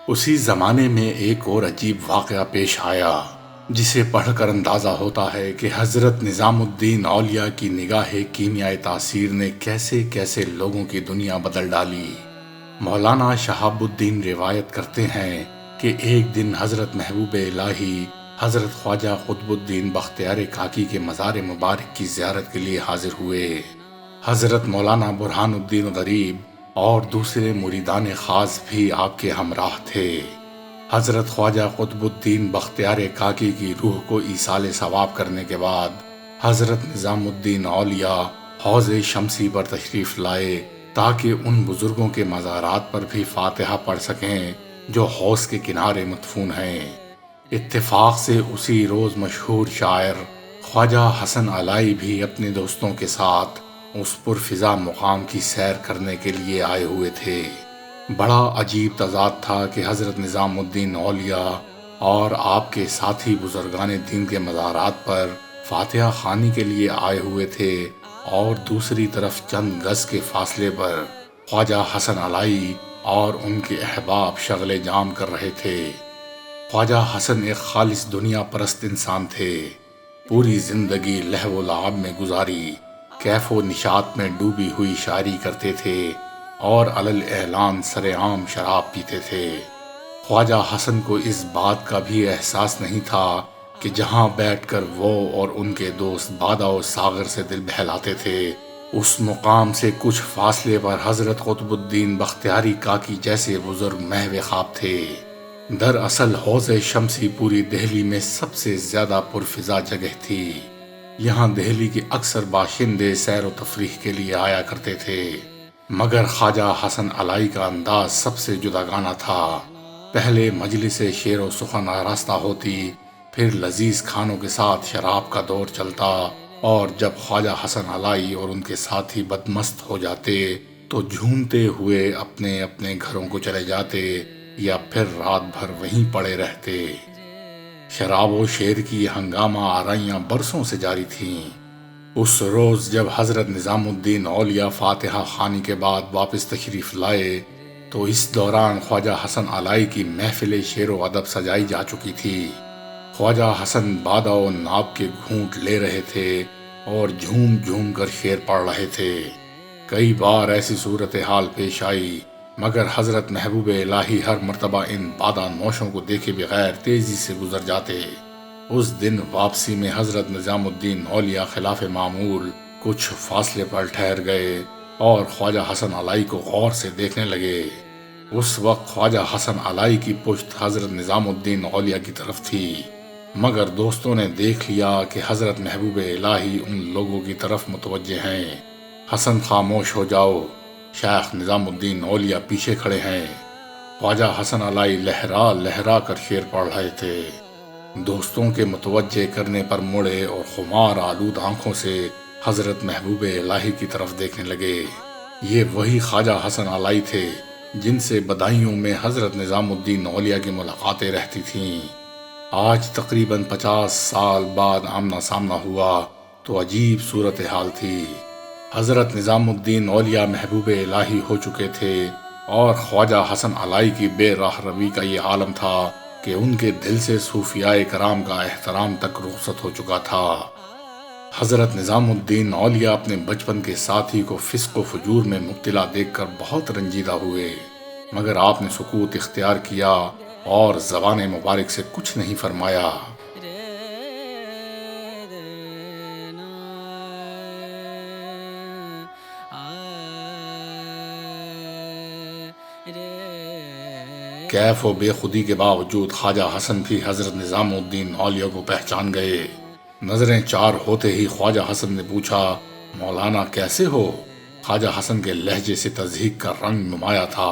اسی زمانے میں ایک اور عجیب واقعہ پیش آیا جسے پڑھ کر اندازہ ہوتا ہے کہ حضرت نظام الدین اولیاء کی نگاہ کیمیائی تاثیر نے کیسے کیسے لوگوں کی دنیا بدل ڈالی۔ مولانا شہاب الدین روایت کرتے ہیں کہ ایک دن حضرت محبوب الہی حضرت خواجہ قطب الدین بختیار کاکی کے مزار مبارک کی زیارت کے لیے حاضر ہوئے۔ حضرت مولانا برہان الدین غریب اور دوسرے مریدان خاص بھی آپ کے ہمراہ تھے۔ حضرت خواجہ قطب الدین بختیار کاکی کی روح کو ایصال ثواب کرنے کے بعد حضرت نظام الدین اولیاء حوض شمسی پر تشریف لائے تاکہ ان بزرگوں کے مزارات پر بھی فاتحہ پڑھ سکیں جو حوض کے کنارے مدفون ہیں۔ اتفاق سے اسی روز مشہور شاعر خواجہ حسن علائی بھی اپنے دوستوں کے ساتھ اس پرفضا مقام کی سیر کرنے کے لیے آئے ہوئے تھے۔ بڑا عجیب تضاد تھا کہ حضرت نظام الدین اولیاء اور آپ کے ساتھی بزرگان دین کے مزارات پر فاتحہ خوانی کے لیے آئے ہوئے تھے اور دوسری طرف چند گز کے فاصلے پر خواجہ حسن علائی اور ان کے احباب شغل جام کر رہے تھے۔ خواجہ حسن ایک خالص دنیا پرست انسان تھے۔ پوری زندگی لہو و لعب میں گزاری، کیف و نشاط میں ڈوبی ہوئی شاعری کرتے تھے اور علل اعلان سر عام شراب پیتے تھے۔ خواجہ حسن کو اس بات کا بھی احساس نہیں تھا کہ جہاں بیٹھ کر وہ اور ان کے دوست بادہ و ساغر سے دل بہلاتے تھے، اس مقام سے کچھ فاصلے پر حضرت قطب الدین بختیاری کاکی جیسے بزرگ محو خواب تھے۔ دراصل حوض شمسی پوری دہلی میں سب سے زیادہ پرفضا جگہ تھی۔ یہاں دہلی کے اکثر باشندے سیر و تفریح کے لیے آیا کرتے تھے، مگر خواجہ حسن علائی کا انداز سب سے جداگانہ تھا۔ پہلے مجلس شعر و سخن آراستہ ہوتی، پھر لذیذ کھانوں کے ساتھ شراب کا دور چلتا، اور جب خواجہ حسن علائی اور ان کے ساتھی بدمست ہو جاتے تو جھومتے ہوئے اپنے اپنے گھروں کو چلے جاتے یا پھر رات بھر وہیں پڑے رہتے۔ شراب و شعر کی ہنگامہ آرائیاں برسوں سے جاری تھیں۔ اس روز جب حضرت نظام الدین اولیاء فاتحہ خوانی کے بعد واپس تشریف لائے تو اس دوران خواجہ حسن علائی کی محفل شعر و ادب سجائی جا چکی تھی۔ خواجہ حسن بادہ و ناب کے گھونٹ لے رہے تھے اور جھوم جھوم کر شعر پڑھ رہے تھے۔ کئی بار ایسی صورتحال پیش آئی، مگر حضرت محبوب الہی ہر مرتبہ ان بادہ نوشوں کو دیکھے بغیر تیزی سے گزر جاتے۔ اس دن واپسی میں حضرت نظام الدین اولیاء خلاف معمول کچھ فاصلے پر ٹھہر گئے اور خواجہ حسن علائی کو غور سے دیکھنے لگے۔ اس وقت خواجہ حسن علائی کی پشت حضرت نظام الدین اولیاء کی طرف تھی، مگر دوستوں نے دیکھ لیا کہ حضرت محبوب الہی ان لوگوں کی طرف متوجہ ہیں۔ حسن خاموش ہو جاؤ، شیخ نظام الدین اولیاء پیچھے کھڑے ہیں۔ خواجہ حسن علائی لہرا لہرا کر شعر پڑھ رہے تھے۔ دوستوں کے متوجہ کرنے پر مڑے اور خمار آلود آنکھوں سے حضرت محبوب الہی کی طرف دیکھنے لگے۔ یہ وہی خواجہ حسن علائی تھے جن سے بدایوں میں حضرت نظام الدین اولیاء کی ملاقاتیں رہتی تھیں۔ آج تقریباً 50 سال بعد آمنا سامنا ہوا تو عجیب صورتحال تھی۔ حضرت نظام الدین اولیاء محبوب الہی ہو چکے تھے اور خواجہ حسن علائی کی بے راہ روی کا یہ عالم تھا کہ ان کے دل سے صوفیاء کرام کا احترام تک رخصت ہو چکا تھا۔ حضرت نظام الدین اولیاء اپنے بچپن کے ساتھی کو فسق و فجور میں مبتلا دیکھ کر بہت رنجیدہ ہوئے، مگر آپ نے سکوت اختیار کیا اور زبان مبارک سے کچھ نہیں فرمایا۔ کیف و بے خودی کے باوجود خواجہ حسن بھی حضرت نظام الدین اولیاء کو پہچان گئے۔ نظریں چار ہوتے ہی خواجہ حسن نے پوچھا، مولانا کیسے ہو؟ خواجہ حسن کے لہجے سے تضحیک کا رنگ نمایاں تھا۔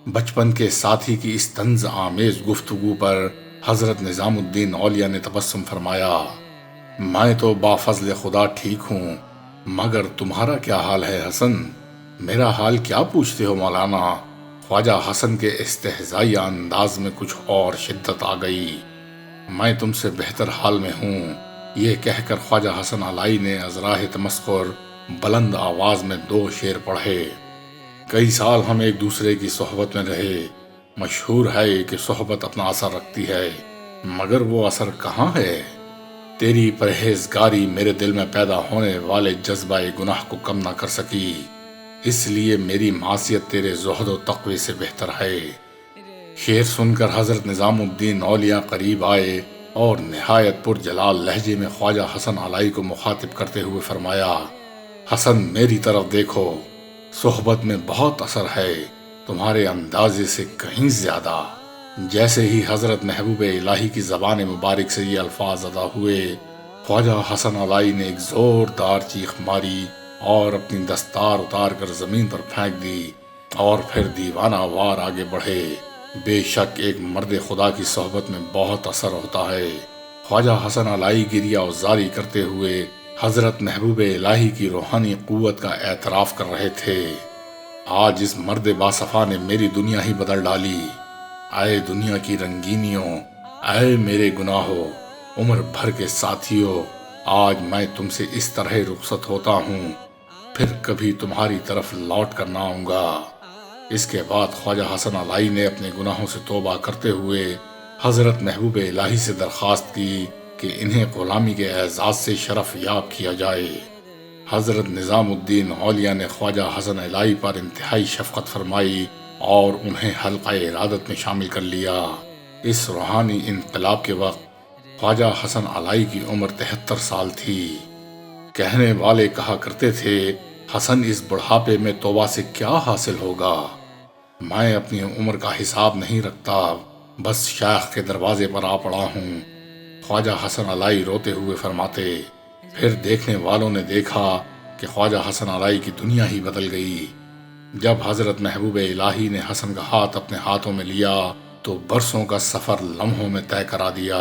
بچپن کے ساتھی کی اس طنز آمیز گفتگو پر حضرت نظام الدین اولیاء نے تبسم فرمایا، میں تو با فضل خدا ٹھیک ہوں، مگر تمہارا کیا حال ہے حسن؟ میرا حال کیا پوچھتے ہو مولانا؟ خواجہ حسن کے استہزائی انداز میں کچھ اور شدت آ گئی۔ میں تم سے بہتر حال میں ہوں، یہ کہہ کر خواجہ حسن علائی نے ازراہ تمسخر بلند آواز میں 2 شعر پڑھے۔ کئی سال ہم ایک دوسرے کی صحبت میں رہے، مشہور ہے کہ صحبت اپنا اثر رکھتی ہے، مگر وہ اثر کہاں ہے؟ تیری پرہیزگاری میرے دل میں پیدا ہونے والے جذبہ گناہ کو کم نہ کر سکی، اس لیے میری معصیت تیرے زہد و تقوی سے بہتر ہے۔ شعر سن کر حضرت نظام الدین اولیاء قریب آئے اور نہایت پر جلال لہجے میں خواجہ حسن علائی کو مخاطب کرتے ہوئے فرمایا، حسن میری طرف دیکھو، صحبت میں بہت اثر ہے، تمہارے اندازے سے کہیں زیادہ۔ جیسے ہی حضرت محبوب الہی کی زبان مبارک سے یہ الفاظ ادا ہوئے، خواجہ حسن علائی نے ایک زوردار چیخ ماری اور اپنی دستار اتار کر زمین پر پھینک دی اور پھر دیوانہ وار آگے بڑھے۔ بے شک ایک مرد خدا کی صحبت میں بہت اثر ہوتا ہے۔ خواجہ حسن علائی گریہ وزاری کرتے ہوئے حضرت محبوب الہی کی روحانی قوت کا اعتراف کر رہے تھے۔ آج اس مرد باصفا نے میری دنیا ہی بدل ڈالی۔ اے دنیا کی رنگینیوں، اے میرے گناہوں، عمر بھر کے ساتھیوں، آج میں تم سے اس طرح رخصت ہوتا ہوں، پھر کبھی تمہاری طرف لوٹ کر نہ آؤں گا۔ اس کے بعد خواجہ حسن علائی نے اپنے گناہوں سے توبہ کرتے ہوئے حضرت محبوب الہی سے درخواست کی کہ انہیں غلامی کے اعزاز سے شرف یاب کیا جائے۔ حضرت نظام الدین اولیاء نے خواجہ حسن علائی پر انتہائی شفقت فرمائی اور انہیں حلقہ ارادت میں شامل کر لیا۔ اس روحانی انقلاب کے وقت خواجہ حسن علائی کی عمر 73 سال تھی۔ کہنے والے کہا کرتے تھے، حسن اس بڑھاپے میں توبہ سے کیا حاصل ہوگا؟ میں اپنی عمر کا حساب نہیں رکھتا، بس شیخ کے دروازے پر آ پڑا ہوں۔ خواجہ حسن علائی روتے ہوئے فرماتے، پھر دیکھنے والوں نے دیکھا کہ خواجہ حسن علائی کی دنیا ہی بدل گئی۔ جب حضرت محبوب الہی نے حسن کا ہاتھ اپنے ہاتھوں میں لیا تو برسوں کا سفر لمحوں میں طے کرا دیا۔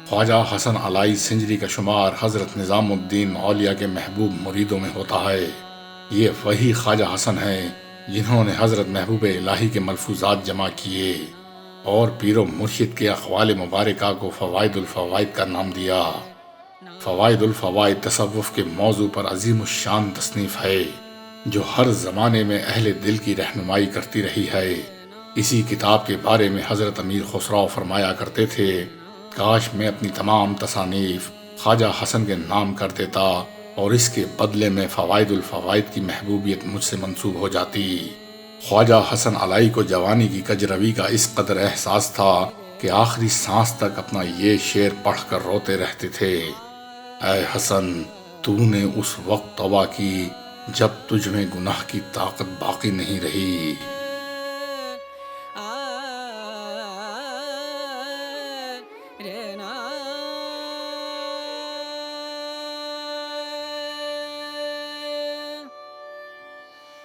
خواجہ حسن علائی سنجری کا شمار حضرت نظام الدین اولیاء کے محبوب مریدوں میں ہوتا ہے۔ یہ وہی خواجہ حسن ہیں جنہوں نے حضرت محبوب الہی کے ملفوظات جمع کیے اور پیر و مرشد کے اقوال مبارکہ کو فوائد الفوائد کا نام دیا۔ فوائد الفوائد تصوف کے موضوع پر عظیم الشان تصنیف ہے جو ہر زمانے میں اہل دل کی رہنمائی کرتی رہی ہے۔ اسی کتاب کے بارے میں حضرت امیر خسرو فرمایا کرتے تھے، کاش میں اپنی تمام تصانیف خواجہ حسن کے نام کر دیتا اور اس کے بدلے میں فوائد الفوائد کی محبوبیت مجھ سے منسوب ہو جاتی۔ خواجہ حسن علائی کو جوانی کی کجروی کا اس قدر احساس تھا کہ آخری سانس تک اپنا یہ شعر پڑھ کر روتے رہتے تھے، اے حسن تو نے اس وقت توبہ کی جب تجھ میں گناہ کی طاقت باقی نہیں رہی۔ رے نا